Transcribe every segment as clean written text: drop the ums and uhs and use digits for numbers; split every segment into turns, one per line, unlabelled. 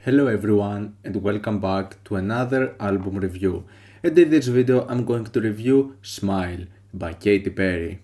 Hello everyone and welcome back to another album review. And in this video I'm going to review Smile by Katy Perry.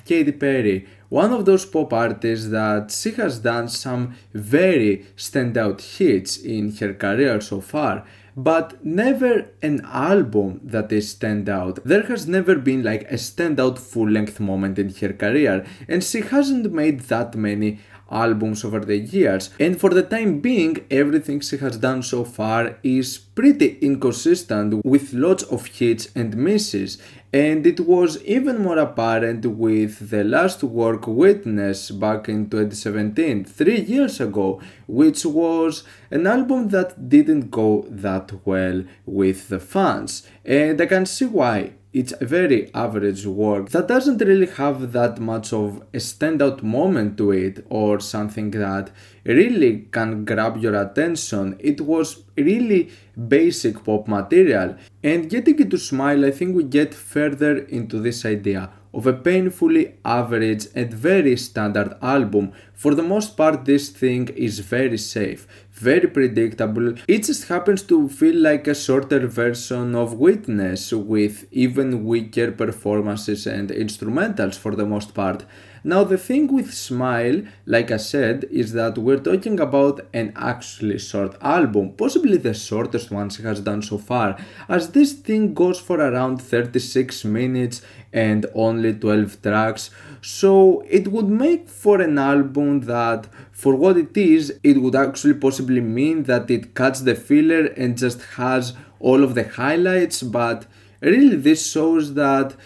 Katy Perry, one of those pop artists that she has done some very standout hits in her career so far, but never an album that is standout. There has never been like a standout full-length moment in her career, and she hasn't made that many albums over the years, and for the time being everything she has done so far is pretty inconsistent with lots of hits and misses, and it was even more apparent with the last work Witness back in 2017, 3 years ago, which was an album that didn't go that well with the fans, and I can see why. It's a very average work that doesn't really have that much of a standout moment to it or something that really can grab your attention. It was really basic pop material. And getting into Smile, I think we get further into this idea of a painfully average and very standard album. For the most part, this thing is very safe, very predictable. It just happens to feel like a shorter version of Witness with even weaker performances and instrumentals for the most part. Now the thing with Smile, like I said, is that we're talking about an actually short album, possibly the shortest one she has done so far, as this thing goes for around 36 minutes and only 12 tracks, so it would make for an album that, for what it is, it would actually possibly mean that it cuts the filler and just has all of the highlights, but really this shows that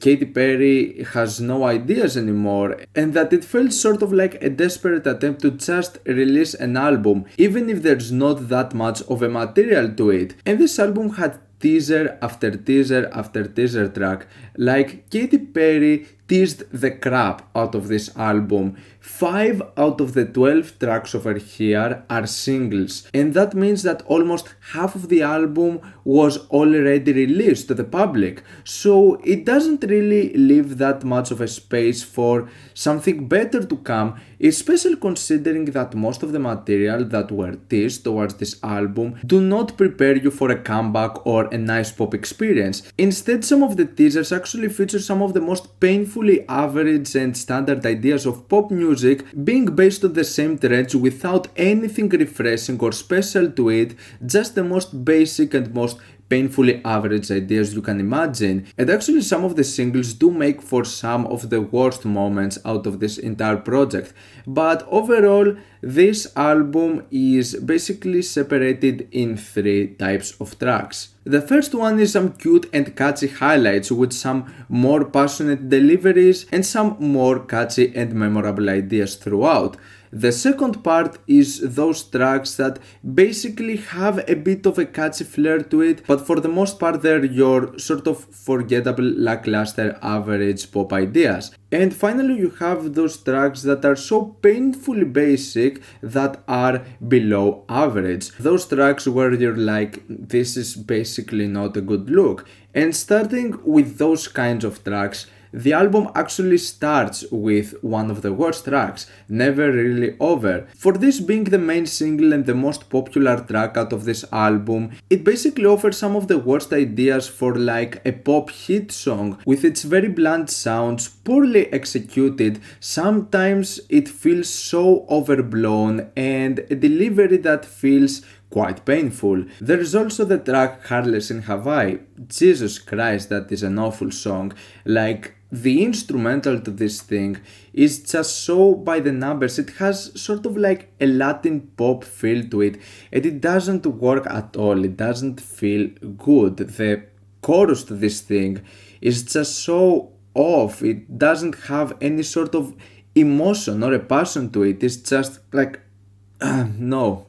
Katy Perry has no ideas anymore, and that it felt sort of like a desperate attempt to just release an album, even if there's not that much of a material to it. And this album had teaser after teaser after teaser track. Like, Katy Perry teased the crap out of this album. 5 out of the 12 tracks over here are singles, and that means that almost half of the album was already released to the public, so it doesn't really leave that much of a space for something better to come, especially considering that most of the material that were teased towards this album do not prepare you for a comeback or a nice pop experience. Instead, some of the teasers actually feature some of the most painfully average and standard ideas of pop music being based on the same trends without anything refreshing or special to it, just the most basic and most painfully average ideas you can imagine. And actually some of the singles do make for some of the worst moments out of this entire project, but overall this album is basically separated in 3 types of tracks. The first one is some cute and catchy highlights with some more passionate deliveries and some more catchy and memorable ideas throughout. The second part is those tracks that basically have a bit of a catchy flair to it, but for the most part they're your sort of forgettable, lackluster, average pop ideas. And finally you have those tracks that are so painfully basic that are below average. Those tracks where you're like, this is basically not a good look. And starting with those kinds of tracks, the album actually starts with one of the worst tracks, Never Really Over. For this being the main single and the most popular track out of this album, it basically offers some of the worst ideas for like a pop hit song, with its very bland sounds, poorly executed. Sometimes it feels so overblown and a delivery that feels quite painful. There is also the track Harleys in Hawaii. Jesus Christ, that is an awful song. Like, the instrumental to this thing is just so by the numbers. It has sort of like a Latin pop feel to it, and it doesn't work at all. It doesn't feel good. The chorus to this thing is just so off. It doesn't have any sort of emotion or a passion to it. It's just like, no,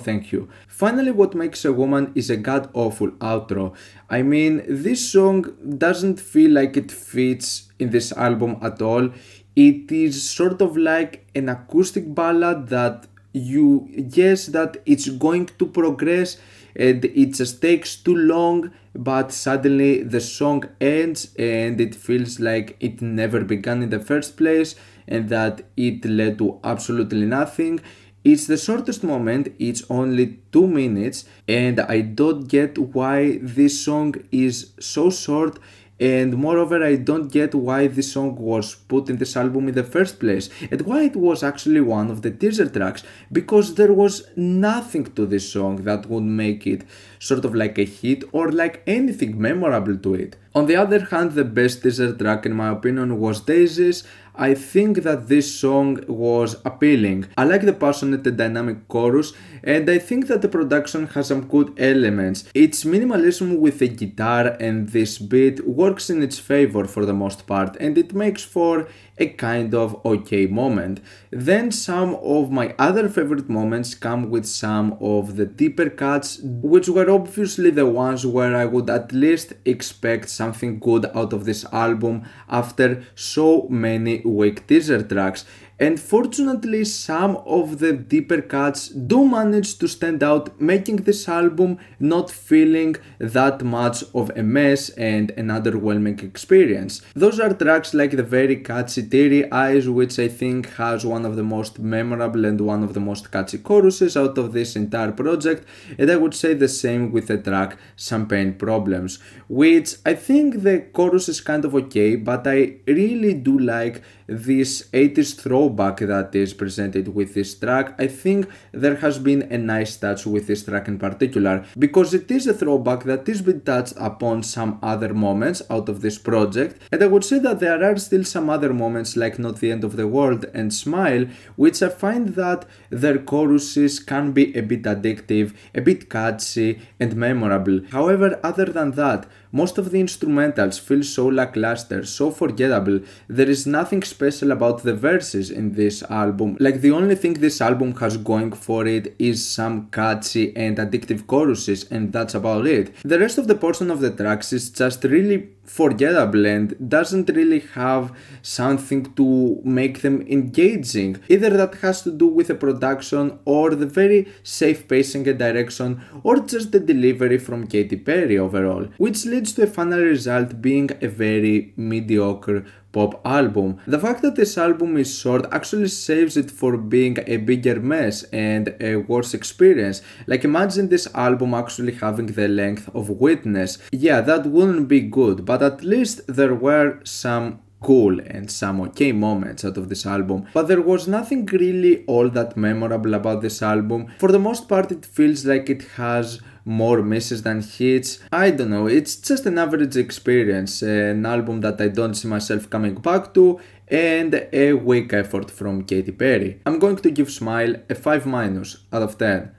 thank you. Finally, What Makes a Woman is a god-awful outro. I mean, this song doesn't feel like it fits in this album at all. It is sort of like an acoustic ballad that you guess that it's going to progress and it just takes too long, but suddenly the song ends and it feels like it never began in the first place and that it led to absolutely nothing. It's the shortest moment, it's only 2 minutes, and I don't get why this song is so short, and moreover I don't get why this song was put in this album in the first place and why it was actually one of the teaser tracks, because there was nothing to this song that would make it sort of like a hit or like anything memorable to it. On the other hand, the best teaser track in my opinion was Daisies. I think that this song was appealing. I like the passionate and dynamic chorus, and I think that the production has some good elements. Its minimalism with the guitar and this beat works in its favor for the most part, and it makes for a kind of okay moment. Then some of my other favorite moments come with some of the deeper cuts, which were obviously the ones where I would at least expect something good out of this album after so many weak teaser tracks. And fortunately, some of the deeper cuts do manage to stand out, making this album not feeling that much of a mess and an underwhelming experience. Those are tracks like the very catchy Teary Eyes, which I think has one of the most memorable and one of the most catchy choruses out of this entire project, and I would say the same with the track Champagne Problems, which I think the chorus is kind of okay, but I really do like this 80s throwback that is presented with this track. I think there has been a nice touch with this track in particular, because it is a throwback that is been touched upon some other moments out of this project, and I would say that there are still some other moments like Not the End of the World and Smile, which I find that their choruses can be a bit addictive, a bit catchy and memorable. However, other than that, most of the instrumentals feel so lackluster, so forgettable. There is nothing special about the verses in this album. Like, the only thing this album has going for it is some catchy and addictive choruses, and that's about it. The rest of the portion of the tracks is just really forgettable and doesn't really have something to make them engaging. Either that has to do with the production or the very safe pacing and direction, or just the delivery from Katy Perry overall, which leads to a final result being a very mediocre pop album. The fact that this album is short actually saves it for being a bigger mess and a worse experience. Like, imagine this album actually having the length of Witness. Yeah, that wouldn't be good, but at least there were some cool and some okay moments out of this album, but there was nothing really all that memorable about this album. For the most part, it feels like it has more misses than hits. I don't know, it's just an average experience, an album that I don't see myself coming back to, and a weak effort from Katy Perry. I'm going to give Smile a 5- out of 10.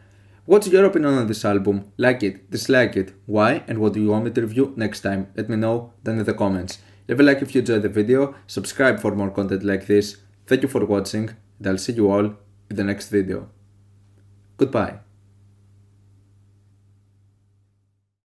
What's your opinion on this album? Like it, dislike it, why, and what do you want me to review next time? Let me know down in the comments. Leave a like if you enjoyed the video, subscribe for more content like this. Thank you for watching, and I'll see you all in the next video. Goodbye.